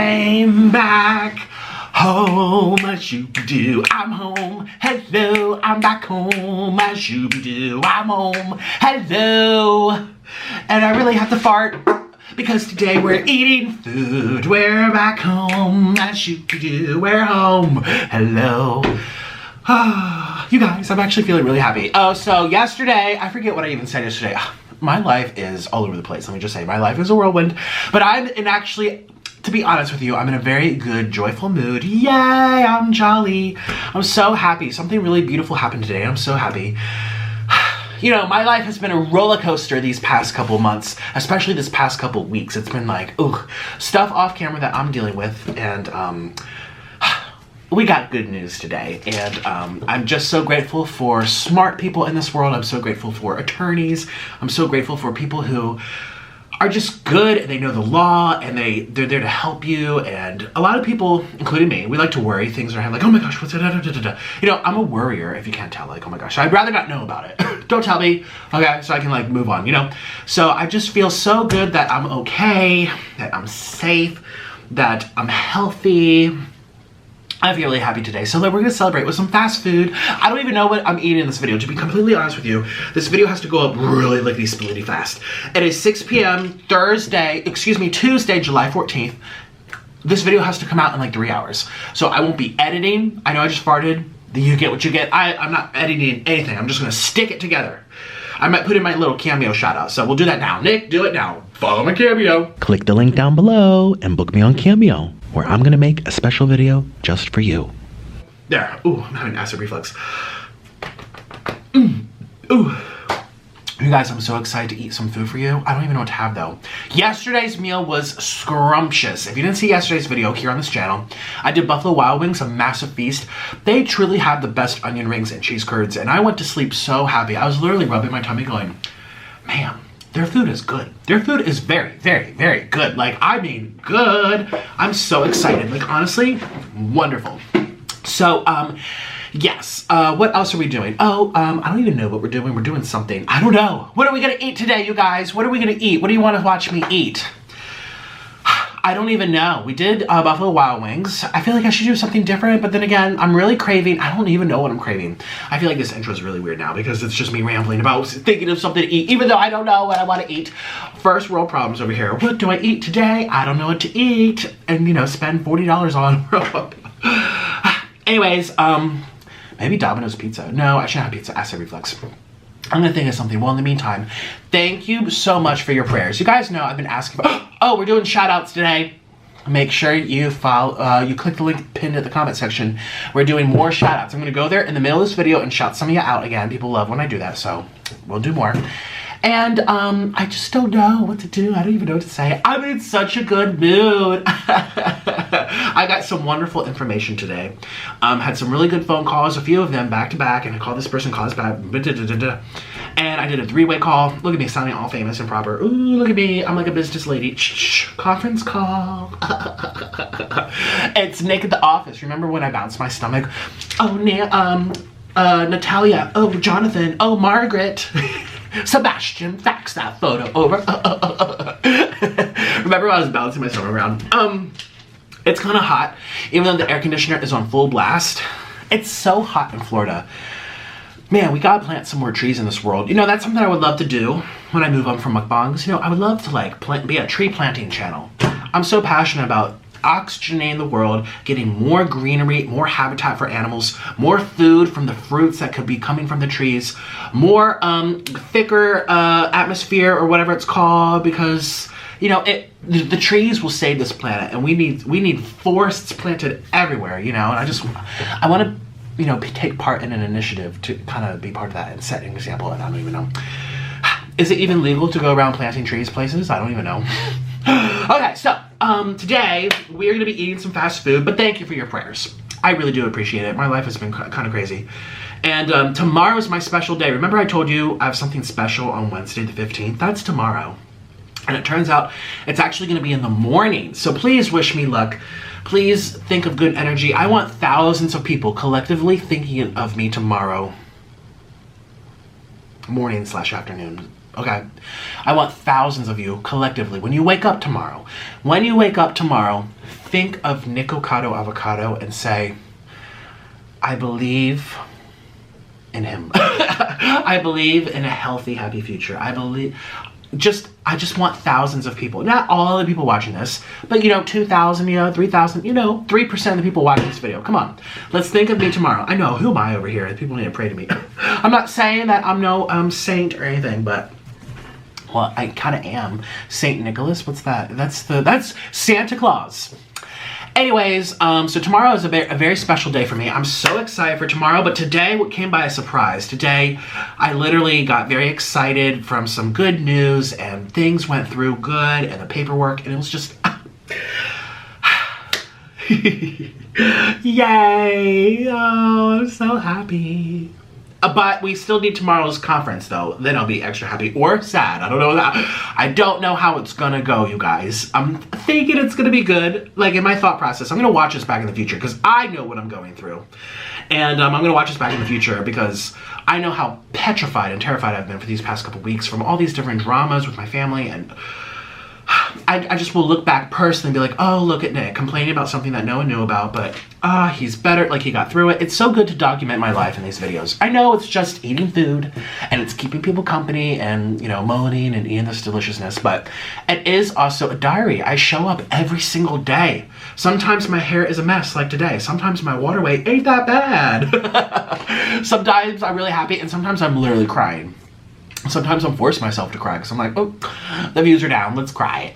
I'm back home as you do. I'm home. Hello, I'm back home as you do. I'm home. Hello. And I really have to fart because today we're eating food. We're back home as you do. We're home. Hello. You guys, I'm actually feeling really happy. Oh, so yesterday, I forget what I even said yesterday. My life is all over the place. Let me just say, my life is a whirlwind. But I'm in actually, to be honest with you, I'm in a very good, joyful mood. Yay, I'm jolly. I'm so happy. Something really beautiful happened today. I'm so happy. You know, my life has been a roller coaster these past couple months, especially this past couple weeks. It's been like, stuff off camera that I'm dealing with, and we got good news today, and I'm just so grateful for smart people in this world. I'm so grateful for attorneys. I'm so grateful for people who are just good, and they know the law, and they're there to help you. And a lot of people, including me, we like to worry things are like, oh my gosh, what's it? You know, I'm a worrier, if you can't tell. Like, oh my gosh, I'd rather not know about it. Don't tell me, okay, so I can like move on, you know? So I just feel so good that I'm okay, that I'm safe, that I'm healthy. I feel really happy today. So we're gonna celebrate with some fast food. I don't even know what I'm eating in this video. To be completely honest with you, this video has to go up really lickety-splitty fast. It is 6 p.m. Tuesday, July 14th. This video has to come out in like 3 hours. So I won't be editing. I know I just farted. You get what you get. I'm not editing anything. I'm just gonna stick it together. I might put in my little cameo shout out. So we'll do that now. Nick, do it now. Follow my cameo. Click the link down below and book me on Cameo, where I'm gonna make a special video just for you. There. Ooh, I'm having acid reflux. Ooh. You guys, I'm so excited to eat some food for you. I don't even know what to have though. Yesterday's meal was scrumptious. If you didn't see yesterday's video here on this channel, I did Buffalo Wild Wings, a massive feast. They truly have the best onion rings and cheese curds, and I went to sleep so happy. I was literally rubbing my tummy going, man, their food is good. Their food is very, very, very good. Like, I mean, good. I'm so excited. Like, honestly, wonderful. So, yes, what else are we doing? Oh, I don't even know what we're doing. We're doing something. I don't know. What are we gonna eat today, you guys? What are we gonna eat? What do you want to watch me eat? I don't even know. We did Buffalo Wild Wings. I feel like I should do something different, but then again, I'm really craving. I don't even know what I'm craving. I feel like this intro is really weird now because it's just me rambling about thinking of something to eat, even though I don't know what I want to eat. First world problems over here. What do I eat today? I don't know what to eat. And, you know, spend $40 on. Anyways, maybe Domino's pizza. No, I shouldn't have pizza. Acid reflux. I'm gonna think of something. Well, in the meantime, thank you so much for your prayers. You guys know I've been asking for, oh, we're doing shout outs today. Make sure you follow, you click the link pinned at the comment section. We're doing more shout outs. I'm gonna go there in the middle of this video and shout some of you out again. People love when I do that, so we'll do more. And I just don't know what to do. I don't even know what to say. I'm in such a good mood. I got some wonderful information today. Had some really good phone calls, a few of them back to back, and I called this person, called this back, and I did a 3-way call. Look at me sounding all famous and proper. Ooh, look at me. I'm like a business lady. Shh, conference call. It's Nick at the office. Remember when I bounced my stomach? Oh, Natalia. Oh, Jonathan. Oh, Margaret. Sebastian, fax that photo over. Remember when I was bouncing my stomach around? It's kind of hot, even though the air conditioner is on full blast. It's so hot in Florida. Man, we gotta plant some more trees in this world. You know, that's something I would love to do when I move on from mukbangs. You know, I would love to like be a tree planting channel. I'm so passionate about oxygenating the world, getting more greenery, more habitat for animals, more food from the fruits that could be coming from the trees, more thicker atmosphere or whatever it's called, because you know the trees will save this planet, and we need forests planted everywhere, you know. And I want to, you know, take part in an initiative to kind of be part of that and set an example. And I don't even know, is it even legal to go around planting trees places? I don't even know. Okay, so today we're gonna be eating some fast food, but thank you for your prayers. I really do appreciate it. My life has been kind of crazy. And tomorrow is my special day. Remember I told you I have something special on Wednesday the 15th? That's tomorrow. And it turns out it's actually gonna be in the morning. So please wish me luck. Please think of good energy. I want thousands of people collectively thinking of me tomorrow morning/afternoon. Okay, I want thousands of you collectively, when you wake up tomorrow, think of Nikocado avocado and say, I believe in him. I believe in a healthy, happy future. I just want thousands of people, not all the people watching this, but 2,000, 3,000, 3% of the people watching this video. Come on, let's think of me tomorrow. I know, who am I over here? People need to pray to me. I'm not saying that I'm no saint or anything, but well, I kind of am. Saint Nicholas, what's that? That's Santa Claus. Anyways, so tomorrow is a very special day for me. I'm so excited for tomorrow, but today came by a surprise. Today, I literally got very excited from some good news, and things went through good, and the paperwork, and it was just... Yay! Oh, I'm so happy. But we still need tomorrow's conference, though. Then I'll be extra happy or sad. I don't know that. I don't know how it's gonna go, you guys. I'm thinking it's gonna be good. Like, in my thought process, I'm gonna watch this back in the future because I know what I'm going through. And I'm gonna watch this back in the future because I know how petrified and terrified I've been for these past couple weeks from all these different dramas with my family, and I just will look back personally and be like, oh, look at Nick complaining about something that no one knew about, but he's better, like he got through it. It's so good to document my life in these videos. I know it's just eating food and it's keeping people company and, moaning and eating this deliciousness, but it is also a diary. I show up every single day. Sometimes my hair is a mess like today. Sometimes my water weight ain't that bad. Sometimes I'm really happy and sometimes I'm literally crying. Sometimes I'm forcing myself to cry because I'm like, oh, the views are down, let's cry.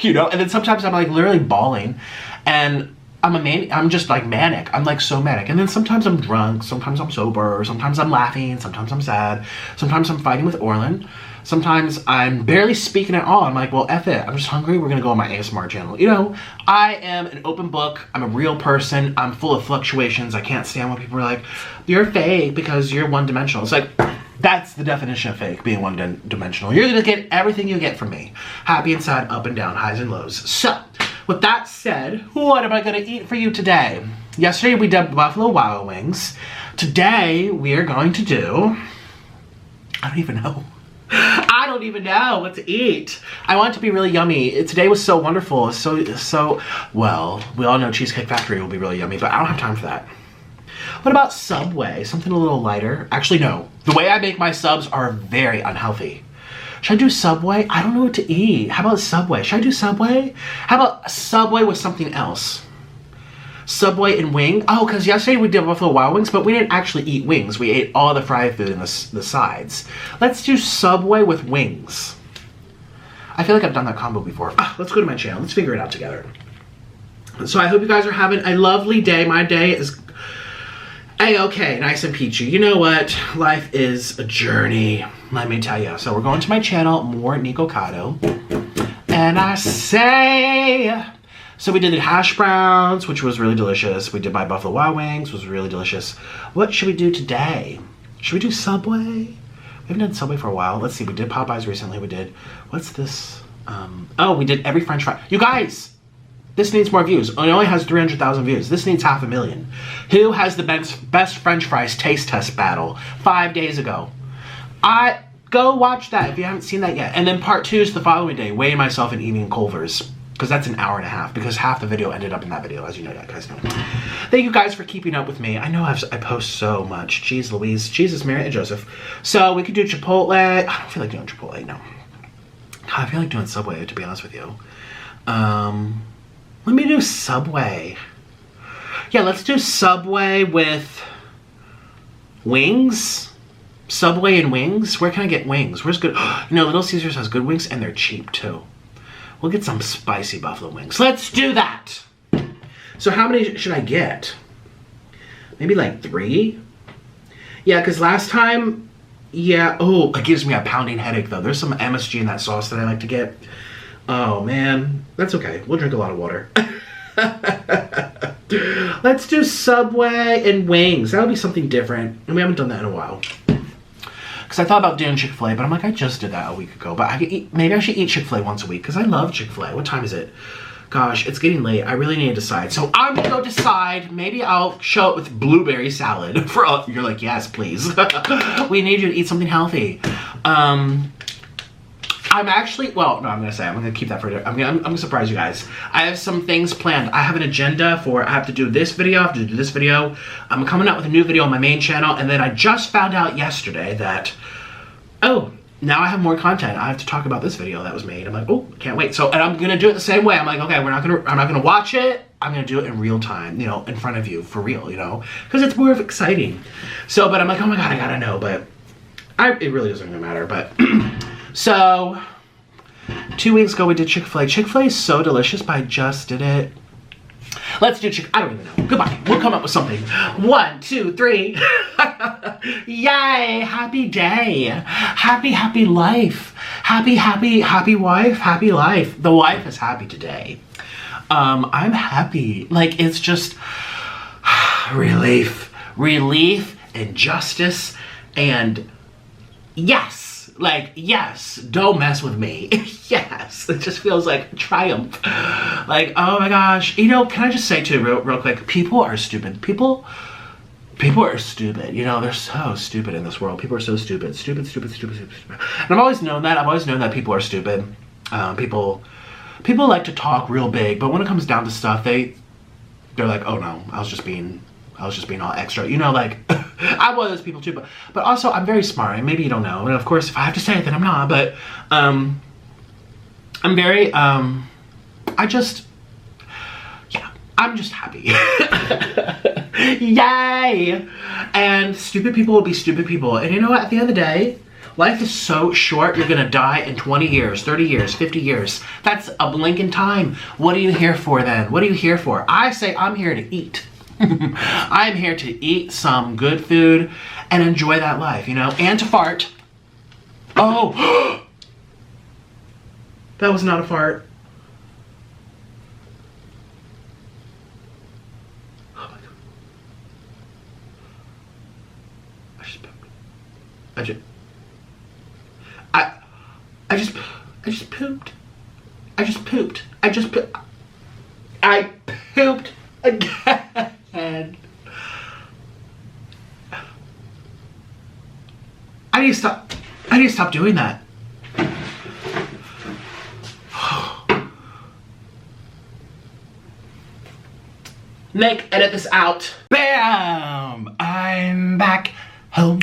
And then sometimes I'm like literally bawling and I'm just like manic. I'm like so manic. And then sometimes I'm drunk, sometimes I'm sober, sometimes I'm laughing, sometimes I'm sad, sometimes I'm fighting with Orlin. Sometimes I'm barely speaking at all. I'm like, well, F it. I'm just hungry. We're going to go on my ASMR channel. I am an open book. I'm a real person. I'm full of fluctuations. I can't stand when people are like, you're fake because you're one-dimensional. It's like, that's the definition of fake, being one-dimensional. You're going to get everything you get from me. Happy and sad, up and down, highs and lows. So, with that said, what am I going to eat for you today? Yesterday we did Buffalo Wild Wings. Today we are going to do... I don't even know. I don't even know what to eat. I want it to be really yummy. Today was so wonderful. So well, we all know Cheesecake Factory will be really yummy, but I don't have time for that. What about Subway? Something a little lighter? Actually, no. The way I make my subs are very unhealthy. Should I do Subway? I don't know what to eat. How about Subway? Should I do Subway? How about Subway with something else? Subway and wing? Oh, because yesterday we did Buffalo Wild Wings, but we didn't actually eat wings. We ate all the fried food and the sides. Let's do Subway with wings. I feel like I've done that combo before. Let's go to my channel. Let's figure it out together. So I hope you guys are having a lovely day. My day is A-okay, nice and peachy. You know what? Life is a journey, let me tell you. So we're going to my channel, more Nikocado. And I say... So we did the hash browns, which was really delicious. We did my Buffalo Wild Wings, was really delicious. What should we do today? Should we do Subway? We haven't done Subway for a while. Let's see, we did Popeyes recently. We did, what's this? We did every French fry. You guys, this needs more views. It only has 300,000 views. This needs 500,000. Who has the best French fries taste test battle 5 days ago? Go watch that if you haven't seen that yet. And then part 2 is the following day, weighing myself and eating Culver's. Because that's an hour and a half, because half the video ended up in that video, as you know, guys know. Thank you guys for keeping up with me. I know I post so much. Jeez Louise, Jesus, Mary, and Joseph. So we could do Chipotle. I don't feel like doing Chipotle, no. I feel like doing Subway, to be honest with you. Let me do Subway. Yeah, let's do Subway with wings. Subway and wings. Where can I get wings? Where's good? Little Caesars has good wings, and they're cheap too. We'll get some spicy buffalo wings. Let's do that. So how many should I get? Maybe like 3? Yeah, because last time, yeah. Oh, it gives me a pounding headache though. There's some MSG in that sauce that I like to get. Oh man, that's okay. We'll drink a lot of water. Let's do Subway and wings. That'll be something different. And we haven't done that in a while. Because I thought about doing Chick-fil-A, but I'm like, I just did that a week ago. But maybe I should eat Chick-fil-A once a week, because I love Chick-fil-A. What time is it? Gosh, it's getting late. I really need to decide. So I'm going to go decide. Maybe I'll show up with blueberry salad. You're like, yes, please. We need you to eat something healthy. I'm actually, well, no, I'm gonna keep that for, I'm gonna surprise you guys. I have some things planned. I have an agenda for, I have to do this video, I have to do this video. I'm coming out with a new video on my main channel, and then I just found out yesterday that, oh, now I have more content. I have to talk about this video that was made. I'm like, oh, can't wait. So, and I'm gonna do it the same way. I'm like, okay, I'm not gonna watch it. I'm gonna do it in real time, you know, in front of you, for real, you know, because it's more exciting. So, but I'm like, oh my God, I gotta know, but it really doesn't even matter, but. So, 2 weeks ago we did Chick-fil-A. Chick-fil-A is so delicious, but I just did it. Let's do I don't even know. Goodbye. We'll come up with something. 1, 2, 3. Yay! Happy day. Happy life. Happy wife. Happy life. The wife is happy today. I'm happy. Like, it's just relief and justice and yes. Like, yes, don't mess with me. Yes, it just feels like triumph. Like, oh my gosh. You know, can I just say too, real quick, people are stupid. People are stupid. You know, they're so stupid in this world. People are so stupid. Stupid. And I've always known that. I've always known that people are stupid. People like to talk real big, but when it comes down to stuff, they're like, oh no, I was just being all extra, you know, like, I'm one of those people too, but also I'm very smart, and maybe you don't know, and of course, if I have to say it, then I'm not, but, I'm very, I'm just happy. Yay! And stupid people will be stupid people, and you know what, at the end of the day, life is so short, you're gonna die in 20 years, 30 years, 50 years. That's a blink in time. What are you here for then? What are you here for? I say I'm here to eat. I'm here to eat some good food and enjoy that life, you know, and to fart. Oh, that was not a fart. Oh my God. I just pooped. I pooped again. I need to stop doing that. Nick, edit this out. Bam! I'm back home.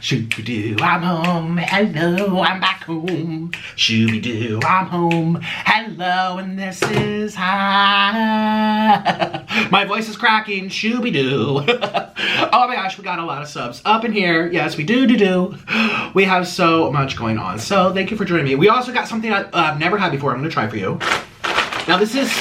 Shooby-doo, I'm home. Hello, I'm back home. Shooby-doo, I'm home. Hello, and this is hi. My voice is cracking. Shooby-doo. Oh my gosh, we got a lot of subs up in here. Yes, we do. We have so much going on. So thank you for joining me. We also got something I've never had before. I'm gonna try for you. Now this is,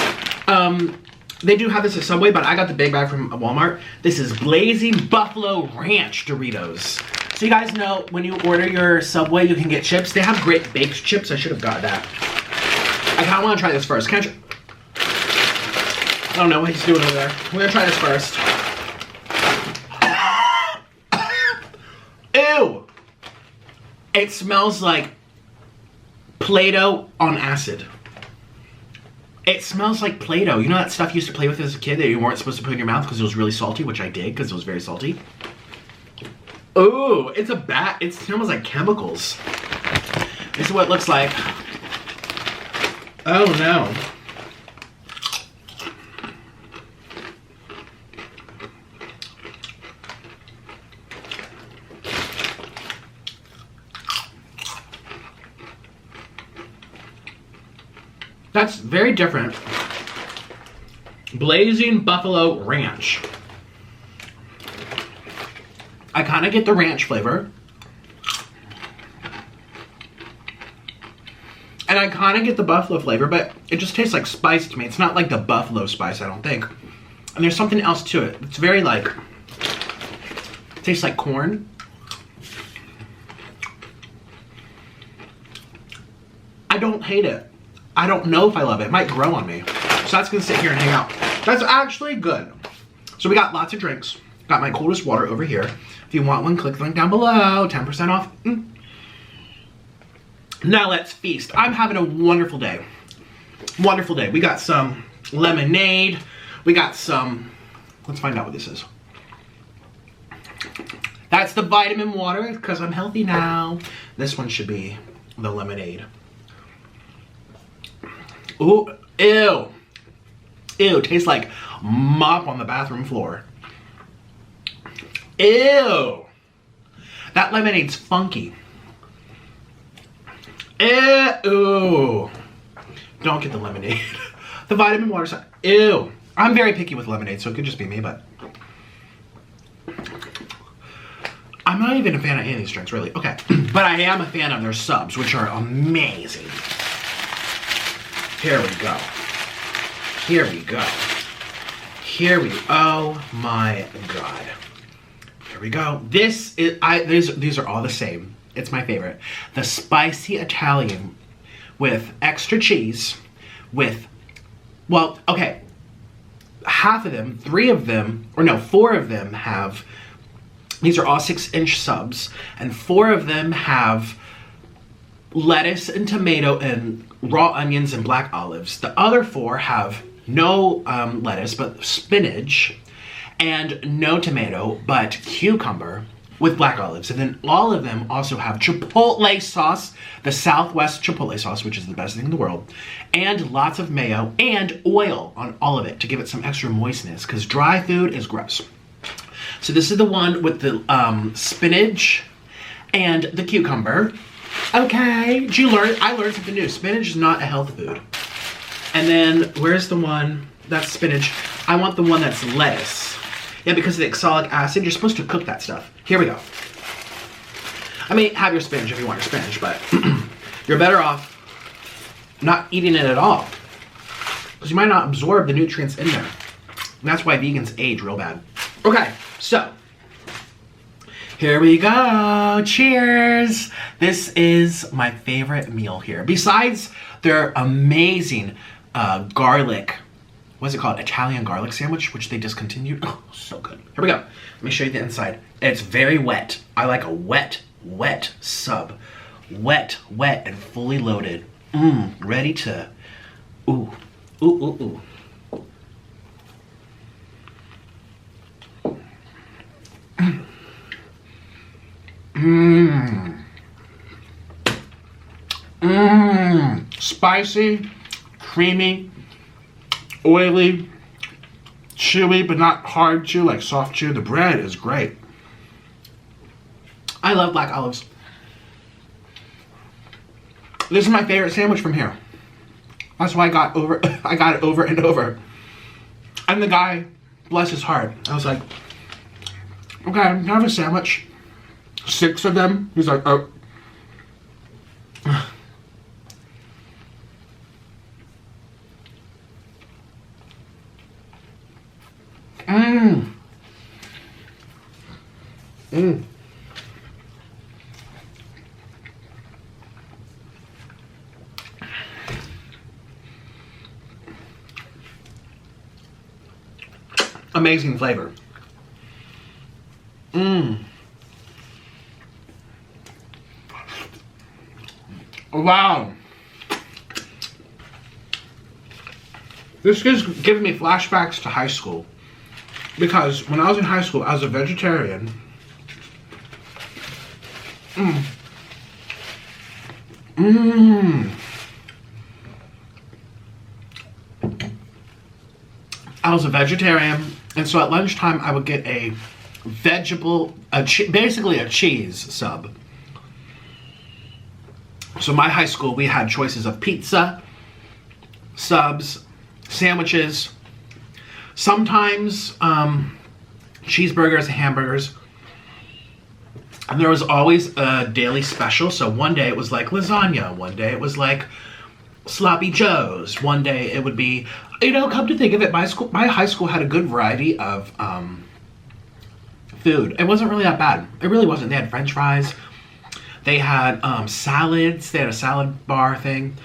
they do have this at Subway, but I got the big bag from Walmart. This is Blazing Buffalo Ranch Doritos. So you guys know when you order your Subway, you can get chips. They have great baked chips. I should have got that. I kind of want to try this first. Can I don't know what he's doing over there. We're gonna try this first. Ew! It smells like Play-Doh on acid. It smells like Play-Doh. You know that stuff you used to play with as a kid that you weren't supposed to put in your mouth because it was really salty, which I did because it was very salty. Ooh, it's it smells like chemicals. This is what it looks like. Oh no. That's very different. Blazing Buffalo Ranch. I kind of get the ranch flavor. And I kind of get the buffalo flavor, but it just tastes like spice to me. It's not like the buffalo spice, I don't think. And there's something else to it. It's very like, it tastes like corn. I don't hate it. I don't know if I love it. It might grow on me. So that's gonna sit here and hang out. That's actually good. So we got lots of drinks. Got my coldest water over here. If you want one, click the link down below. 10% off. Now let's feast. I'm having a wonderful day. Wonderful day. We got some lemonade. We got some, let's find out what this is. That's the vitamin water because I'm healthy now. This one should be the lemonade. Ooh, ew. Ew, tastes like mop on the bathroom floor. Ew. That lemonade's funky. Ew. Don't get the lemonade. The vitamin water side. Ew. I'm very picky with lemonade, so it could just be me, but I'm not even a fan of any of these drinks, really. Okay. But I am a fan of their subs, which are amazing. Here we go. Here we go. Here we go. Oh my God. Here we go. This is, these are all the same. It's my favorite. The spicy Italian with extra cheese with, well, okay. Half of them, 3 of them, or no, 4 of them have, these are all 6-inch subs, and 4 of them have lettuce and tomato and raw onions and black olives. The other 4 have no lettuce, but spinach, and no tomato, but cucumber with black olives. And then all of them also have chipotle sauce, the Southwest chipotle sauce, which is the best thing in the world, and lots of mayo and oil on all of it to give it some extra moistness, because dry food is gross. So this is the one with the spinach and the cucumber. Okay, did you learn? I learned something new. Spinach is not a health food. And then where's the one that's spinach? I want the one that's lettuce. Yeah, because of the oxalic acid, you're supposed to cook that stuff. Here we go. I mean, have your spinach if you want your spinach, but you're better off not eating it at all, because you might not absorb the nutrients in there. And that's why vegans age real bad. Okay, so here we go. Cheers. This is my favorite meal here. Besides their amazing garlic, what's it called? Italian garlic sandwich, which they discontinued. Oh, so good. Here we go. Let me show you the inside. It's very wet. I like a wet, wet sub. Wet, wet, and fully loaded. Ready to, ooh, ooh, ooh, ooh. Spicy, creamy, oily, chewy, but not hard chew, like soft chew. The bread is great. I love black olives. This is my favorite sandwich from here. That's why I got it over and over. And the guy, bless his heart, I was like, okay, can I have a sandwich? 6 of them. He's like, oh. Amazing flavor. Wow. This is giving me flashbacks to high school. Because when I was in high school, I was a vegetarian. I was a vegetarian, and so at lunchtime I would get a basically a cheese sub. So my high school, we had choices of pizza, subs, sandwiches, sometimes cheeseburgers, hamburgers, and there was always a daily special. So one day it was like lasagna, one day it was like sloppy joes, one day it would be, you know, come to think of it, my high school had a good variety of food. It wasn't really that bad. It really wasn't. They had french fries, they had salads, they had a salad bar thing.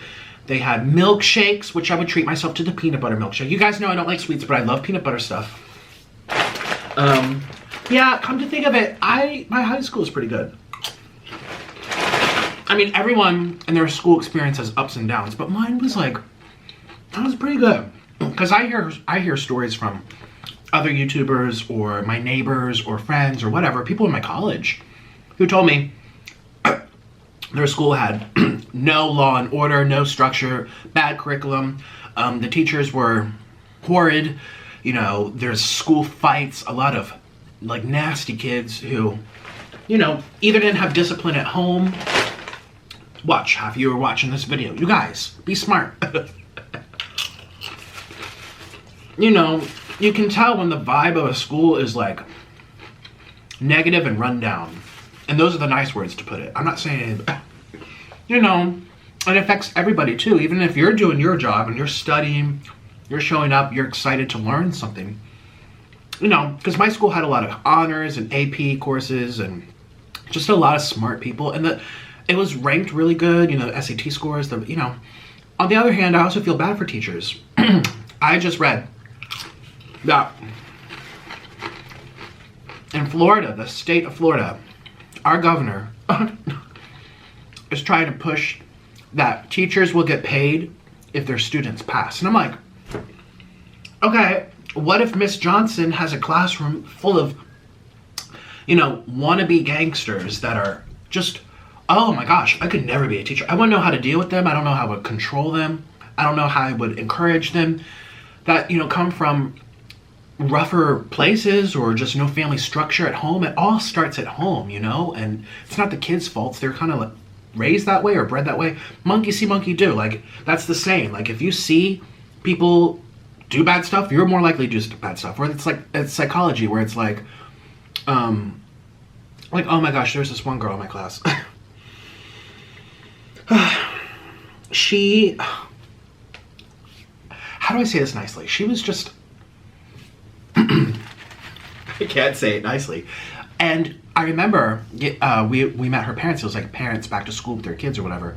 They had milkshakes, which I would treat myself to the peanut butter milkshake. You guys know I don't like sweets, but I love peanut butter stuff. Yeah, come to think of it, my high school is pretty good. I mean, everyone in their school experience has ups and downs, but mine was like, that was pretty good. Because I hear stories from other YouTubers or my neighbors or friends or whatever, people in my college, who told me Their school had no law and order, no structure, bad curriculum. The teachers were horrid. You know, there's school fights, a lot of like nasty kids who, you know, either didn't have discipline at home. Watch, half of you are watching this video. You guys, be smart. You know, you can tell when the vibe of a school is like negative and run down. And those are the nice words to put it. I'm not saying it, you know, it affects everybody too. Even if you're doing your job and you're studying, you're showing up, you're excited to learn something. You know, because my school had a lot of honors and AP courses and just a lot of smart people. And it was ranked really good, you know, SAT scores, you know. On the other hand, I also feel bad for teachers. I just read that in Florida, the state of Florida, our governor is trying to push that teachers will get paid if their students pass. And I'm like, okay, what if Miss Johnson has a classroom full of, you know, wannabe gangsters that are just, oh my gosh, I could never be a teacher. I wouldn't know how to deal with them. I don't know how to control them. I don't know how I would encourage them that, you know, come from rougher places or just no family structure at home. It all starts at home, you know, and it's not the kids' faults. They're kind of like raised that way or bred that way. Monkey see, monkey do. Like, that's the same. Like, if you see people do bad stuff, you're more likely to do bad stuff. Or it's like, it's psychology where it's like, oh my gosh, there's this one girl in my class. She, how do I say this nicely? She was just, I can't say it nicely. And I remember we met her parents. It was like parents back to school with their kids or whatever.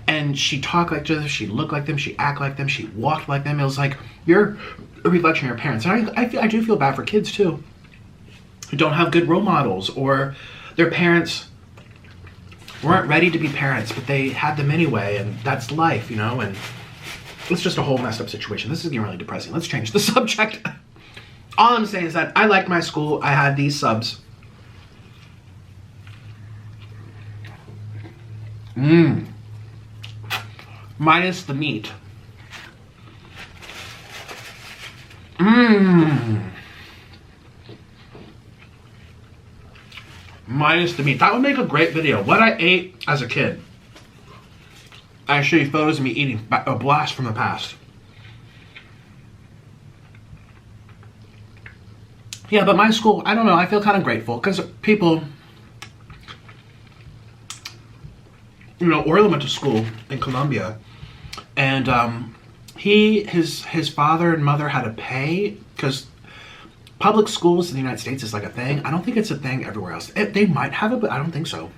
And she talked like this, she looked like them, she acted like them, she walked like them. It was like, you're a reflection of your parents. And I do feel bad for kids too, who don't have good role models, or their parents weren't ready to be parents, but they had them anyway, and that's life, you know. And it's just a whole messed up situation. This is getting really depressing. Let's change the subject. All I'm saying is that I liked my school. I had these subs. Minus the meat. Minus the meat. That would make a great video. What I ate as a kid. I show you photos of me eating a blast from the past. Yeah, but my school, I don't know, I feel kind of grateful because people, you know, Orlin went to school in Colombia, and his father and mother had to pay because public schools in the United States is like a thing. I don't think it's a thing everywhere else. They might have it, but I don't think so.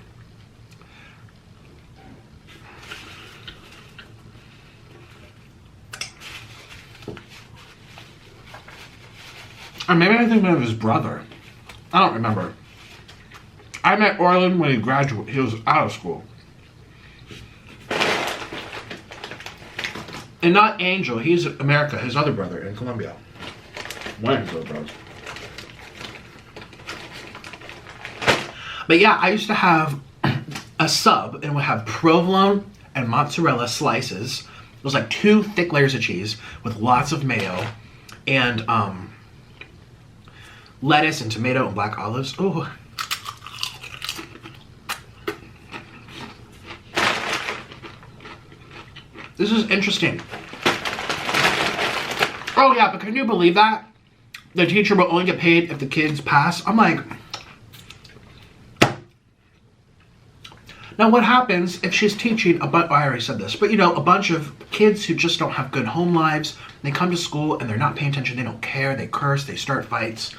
Or maybe I think of his brother. I don't remember. I met Orlin when he graduated. He was out of school. And not Angel. He's America, his other brother in Colombia. One of his other brothers. But yeah, I used to have a sub and would have provolone and mozzarella slices. It was like 2 thick layers of cheese with lots of mayo and lettuce and tomato and black olives. Oh. This is interesting. Oh yeah, but can you believe that? The teacher will only get paid if the kids pass. I'm like, now what happens if she's teaching I already said this, but you know, a bunch of kids who just don't have good home lives, they come to school and they're not paying attention, they don't care, they curse, they start fights.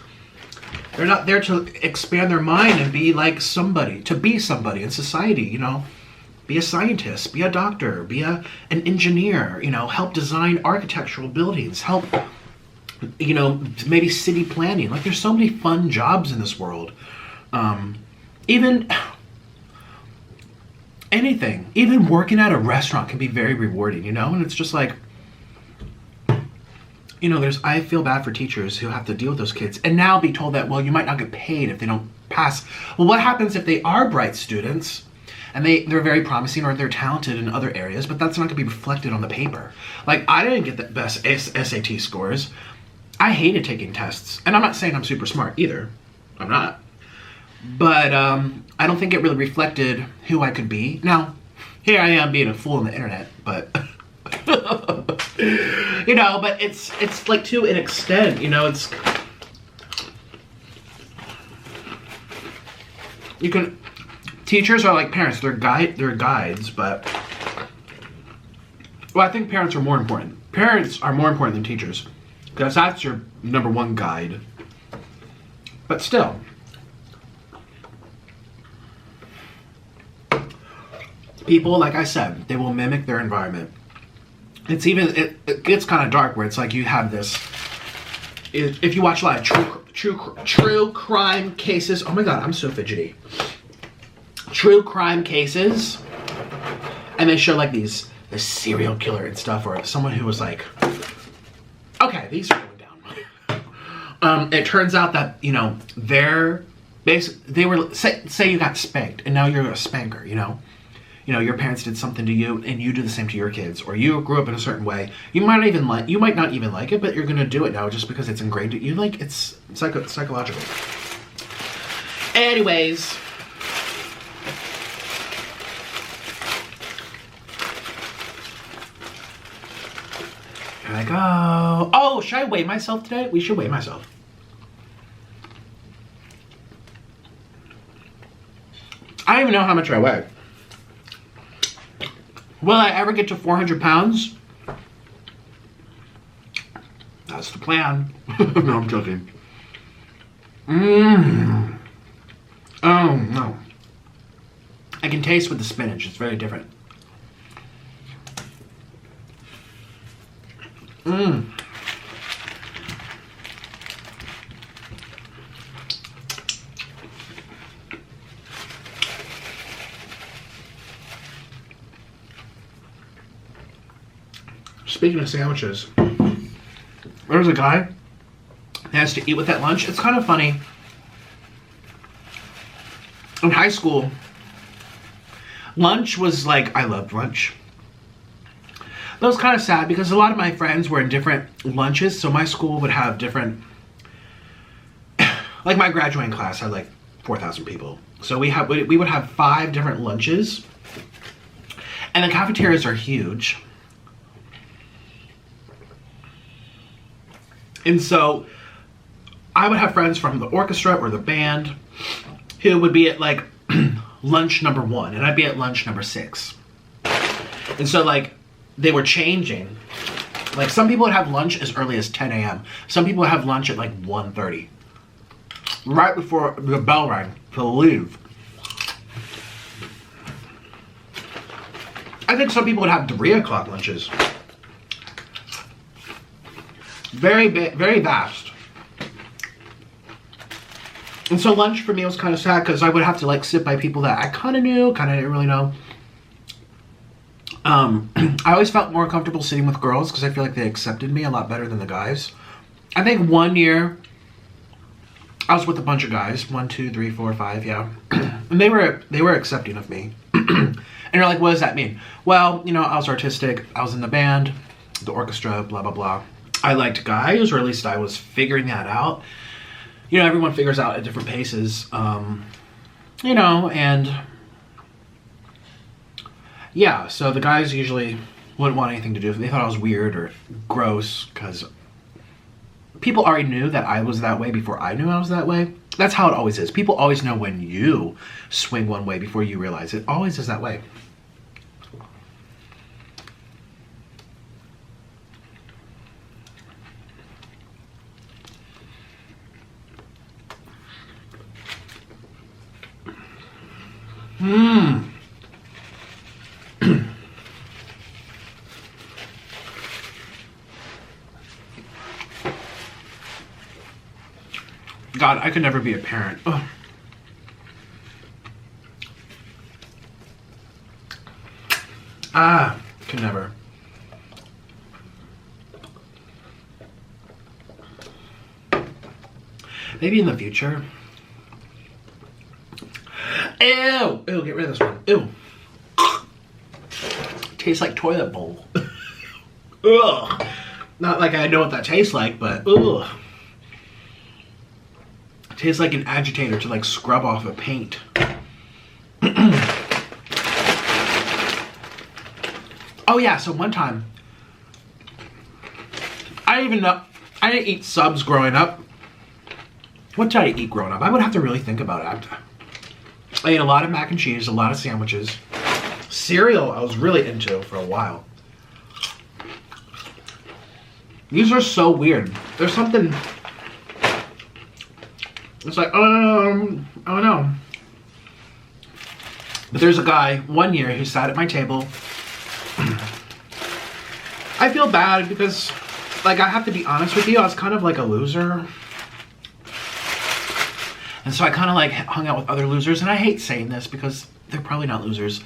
They're not there to expand their mind and be like somebody, to be somebody in society, you know. Be a scientist, be a doctor, be an engineer, you know, help design architectural buildings, help, you know, maybe city planning. Like, there's so many fun jobs in this world. Even anything, even working at a restaurant can be very rewarding, you know. And it's just like, you know, I feel bad for teachers who have to deal with those kids and now be told that, well, you might not get paid if they don't pass. Well, what happens if they are bright students and they're very promising or they're talented in other areas, but that's not going to be reflected on the paper. Like, I didn't get the best SAT scores. I hated taking tests, and I'm not saying I'm super smart either. I'm not. But I don't think it really reflected who I could be. Now, here I am being a fool on the internet, but you know, but it's like to an extent, you know, it's you can teachers are like parents, they're guides, but well, I think parents are more important. Parents are more important than teachers because that's your number one guide. But still, people, like I said, they will mimic their environment. It's even, it gets kind of dark where it's like you have this, if you watch a lot of true crime cases, oh my god, I'm so fidgety. True crime cases, and they show like this serial killer and stuff, or someone who was like, okay, these are going down. It turns out that, you know, they were, say you got spanked, and now you're a spanker, you know? You know, your parents did something to you, and you do the same to your kids, or you grew up in a certain way. You might not even like it, but you're gonna do it now just because it's ingrained in you. Like, it's psychological. Anyways, here I go. Oh, should I weigh myself today? We should weigh myself. I don't even know how much I weigh. Will I ever get to 400 pounds? That's the plan. No, I'm joking. Oh, no. I can taste with the spinach. It's very different. Speaking of sandwiches, there's a guy that has to eat with that lunch. It's kind of funny. In high school, lunch was like, I loved lunch. That was kind of sad because a lot of my friends were in different lunches, so my school would have different, like my graduating class had like 4,000 people. So we would have 5 different lunches, and the cafeterias are huge. And so I would have friends from the orchestra or the band who would be at like lunch number 1, and I'd be at lunch number 6. And so like they were changing. Like some people would have lunch as early as 10 a.m. Some people would have lunch at like 1:30. Right before the bell rang to leave. I think some people would have 3 o'clock lunches. Very big, very vast. And so lunch for me was kind of sad because I would have to like sit by people that I kind of knew, kind of didn't really know. I always felt more comfortable sitting with girls because I feel like they accepted me a lot better than the guys. I think one year I was with a bunch of guys, 1, 2, 3, 4, 5, yeah. And they were accepting of me. And you're like, what does that mean? Well, you know, I was artistic, I was in the band, the orchestra, blah, blah, blah. I liked guys, or at least I was figuring that out. You know, everyone figures out at different paces. You know, and yeah, so the guys usually wouldn't want anything to do with it. They thought I was weird or gross because people already knew that I was that way before I knew I was that way. That's how it always is. People always know when you swing one way before you realize it. Always is that way. God, I could never be a parent. Ugh. Could never. Maybe in the future. Ew! Ew, get rid of this one. Ew. Tastes like toilet bowl. Ugh. Not like I know what that tastes like, but ugh. It tastes like an agitator to like scrub off a paint. Oh yeah, so one time, I didn't eat subs growing up. What did I eat growing up? I would have to really think about it. I ate a lot of mac and cheese, a lot of sandwiches. Cereal I was really into for a while. These are so weird. There's something, it's like, I don't know. But there's a guy one year who sat at my table. I feel bad because, like, I have to be honest with you, I was kind of like a loser. And so I kind of like hung out with other losers, and I hate saying this because they're probably not losers.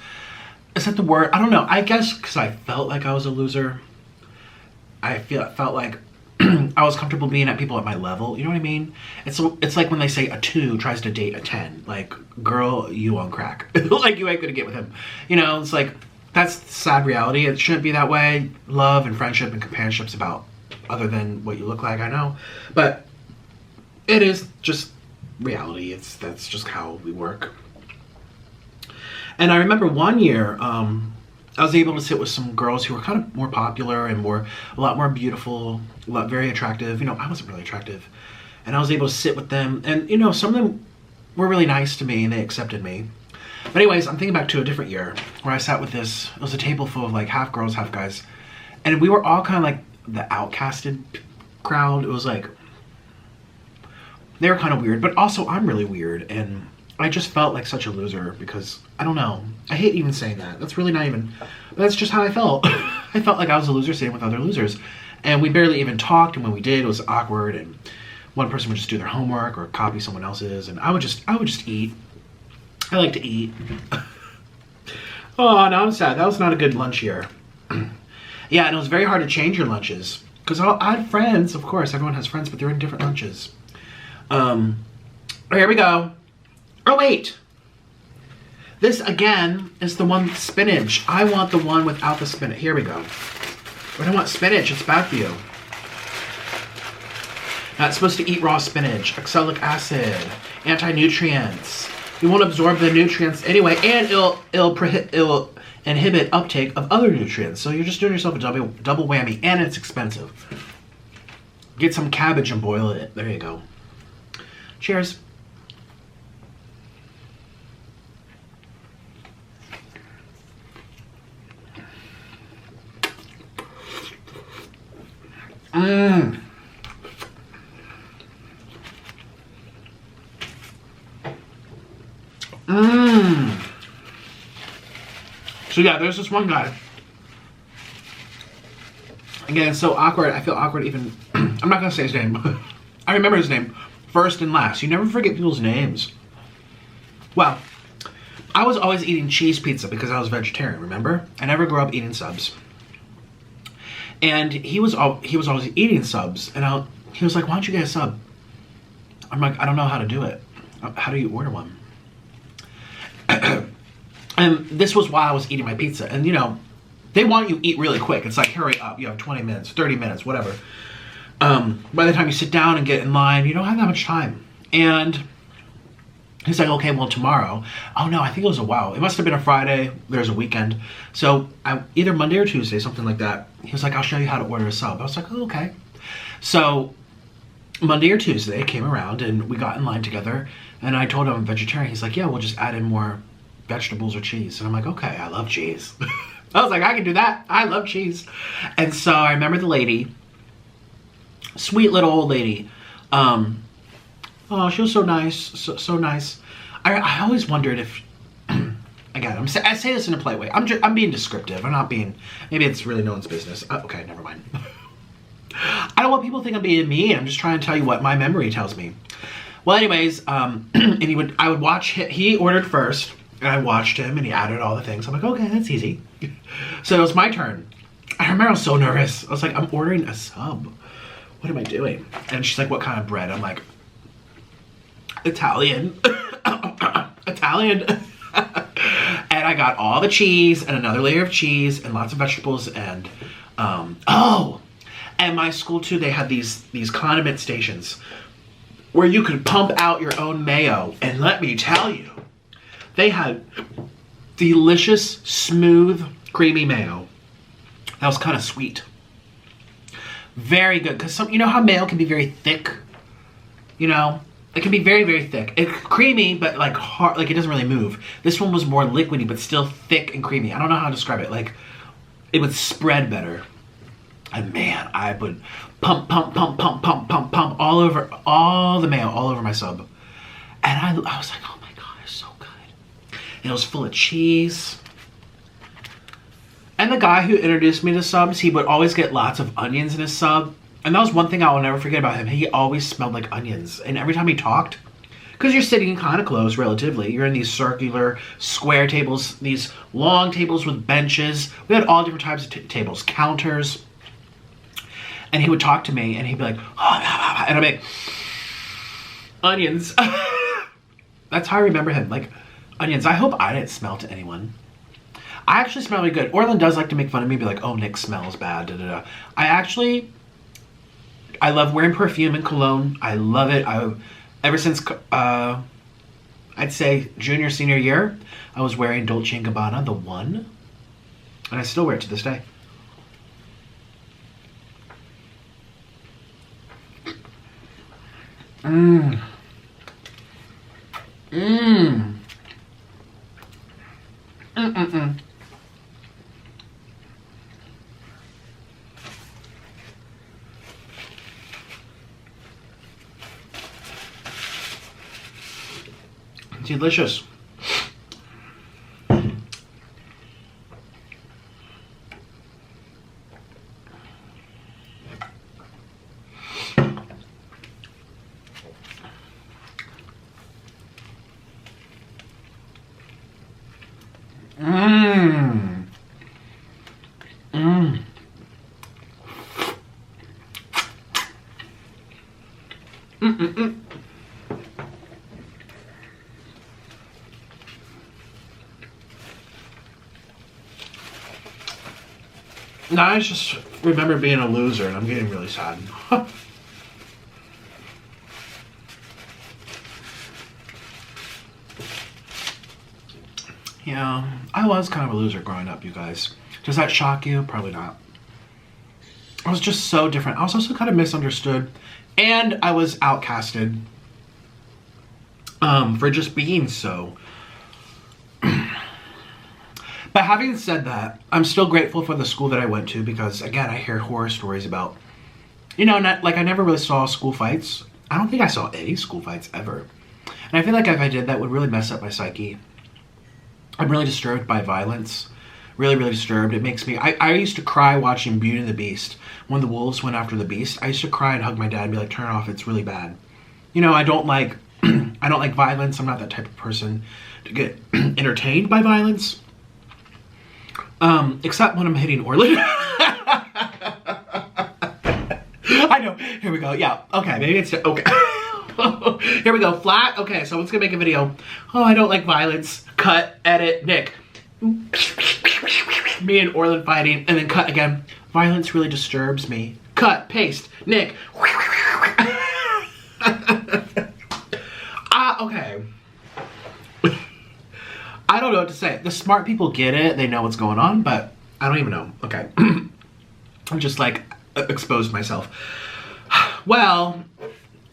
Is that the word? I don't know. I guess because I felt like I was a loser. I felt like I was comfortable being at people at my level. You know what I mean? It's like when they say a 2 tries to date a 10. Like, girl, you on crack. Like, you ain't gonna get with him. You know, it's like, that's the sad reality. It shouldn't be that way. Love and friendship and companionship's about other than what you look like, I know. But it is just reality. That's just how we work. And I remember one year, I was able to sit with some girls who were kind of more popular and a lot more beautiful, very attractive. You know, I wasn't really attractive. And I was able to sit with them. And, you know, some of them were really nice to me and they accepted me. But anyways, I'm thinking back to a different year where I sat with it was a table full of like half girls, half guys. And we were all kind of like the outcasted crowd. It was like, they were kind of weird, but also I'm really weird. And I just felt like such a loser because, I don't know. I hate even saying that. That's really not even, but that's just how I felt. I felt like I was a loser sitting with other losers. And we barely even talked, and when we did, it was awkward, and one person would just do their homework or copy someone else's, and I would just eat. I like to eat. Oh, now I'm sad. That was not a good lunch year. Yeah, and it was very hard to change your lunches. Because I had friends, of course. Everyone has friends, but they're in different lunches. Here we go. Oh, wait. This, again, is the one with spinach. I want the one without the spinach. Here we go. I don't want spinach. It's bad for you. Not supposed to eat raw spinach. Oxalic acid. Anti-nutrients. You won't absorb the nutrients anyway, and it'll inhibit uptake of other nutrients. So you're just doing yourself a double whammy, and it's expensive. Get some cabbage and boil it. There you go. Cheers. Mmm. Mmm. So yeah, there's this one guy. Again, it's so awkward. I feel awkward even. I'm not gonna say his name. I remember his name first and last. You never forget people's names. Well, I was always eating cheese pizza because I was vegetarian. Remember? I never grew up eating subs. And he was always eating subs, and he was like, "Why don't you get a sub?" I'm like, "I don't know how to do it. How do you order one?" And this was while I was eating my pizza, and you know, they want you to eat really quick. It's like, hurry up, you have 20 minutes, 30 minutes, whatever. By the time you sit down and get in line, you don't have that much time. And he's like, okay, well, tomorrow. Oh no, I think it was a while. It must have been a Friday. There's a weekend. So either Monday or Tuesday, something like that. He was like, I'll show you how to order a sub. I was like, oh, okay. So Monday or Tuesday came around and we got in line together, and I told him I'm vegetarian. He's like, yeah, we'll just add in more vegetables or cheese. And I'm like, okay, I love cheese. I was like, I can do that. I love cheese. And so I remember the lady, sweet little old lady. Oh, she was so nice, so nice. I always wondered if, again, I say this in a polite way. I'm being descriptive. I'm not being, maybe it's really no one's business. Okay, never mind. I don't want people to think I'm being mean. I'm just trying to tell you what my memory tells me. Well, anyways, and I would watch, he ordered first, and I watched him, and he added all the things. I'm like, okay, that's easy. So it was my turn. I remember I was so nervous. I was like, I'm ordering a sub. What am I doing? And she's like, what kind of bread? I'm like, Italian. Italian. And And I got all the cheese and another layer of cheese and lots of vegetables and, oh, and my school too, they had these condiment stations where you could pump out your own mayo. And let me tell you, they had delicious, smooth, creamy mayo. That was kind of sweet. Very good, because you know how mayo can be very thick? You know? It can be very, very thick. It's creamy, but like hard, like it doesn't really move. This one was more liquidy, but still thick and creamy. I don't know how to describe it. Like, it would spread better. And man, I would pump all over, all the mayo, all over my sub. And I was like, oh my God, it's so good. And it was full of cheese. And the guy who introduced me to subs, he would always get lots of onions in his sub. And that was one thing I will never forget about him. He always smelled like onions. And every time he talked, because you're sitting kind of close relatively, you're in these circular, square tables, these long tables with benches. We had all different types of tables, counters. And he would talk to me and he'd be like, oh, and I'd be like, onions. That's how I remember him, like onions. I hope I didn't smell to anyone. I actually smell really good. Orland does like to make fun of me, be like, oh, Nick smells bad, da da da. I love wearing perfume and cologne. I love it. Ever since, I'd say junior, senior year, I was wearing Dolce & Gabbana, the one. And I still wear it to this day. Mmm. Mmm. Mm-mm-mm. Delicious. Mmm. Mmm. Mm-mm-mm. Now I just remember being a loser and I'm getting really sad. Yeah, I was kind of a loser growing up, you guys. Does that shock you? Probably not. I was just so different. I was also kind of misunderstood. And I was outcasted for just being so. But having said that, I'm still grateful for the school that I went to because, again, I hear horror stories about, you know, like I never really saw school fights. I don't think I saw any school fights ever. And I feel like if I did, that would really mess up my psyche. I'm really disturbed by violence. Really, really disturbed. It makes me... I used to cry watching Beauty and the Beast. When the wolves went after the beast, I used to cry and hug my dad and be like, turn it off, it's really bad. You know, I don't like... I don't like violence. I'm not that type of person to get entertained by violence. Except when I'm hitting Orland. I know. Here we go. Yeah. Okay. Maybe it's... Okay. Here we go. Flat. Okay. Someone's gonna make a video. Oh, I don't like violence. Cut. Edit. Nick. Me and Orland fighting. And then cut again. Violence really disturbs me. Cut. Paste. Nick. Okay. I don't know what to say. The smart people get it. They know what's going on, but I don't even know. Okay. I'm just like exposed myself. Well,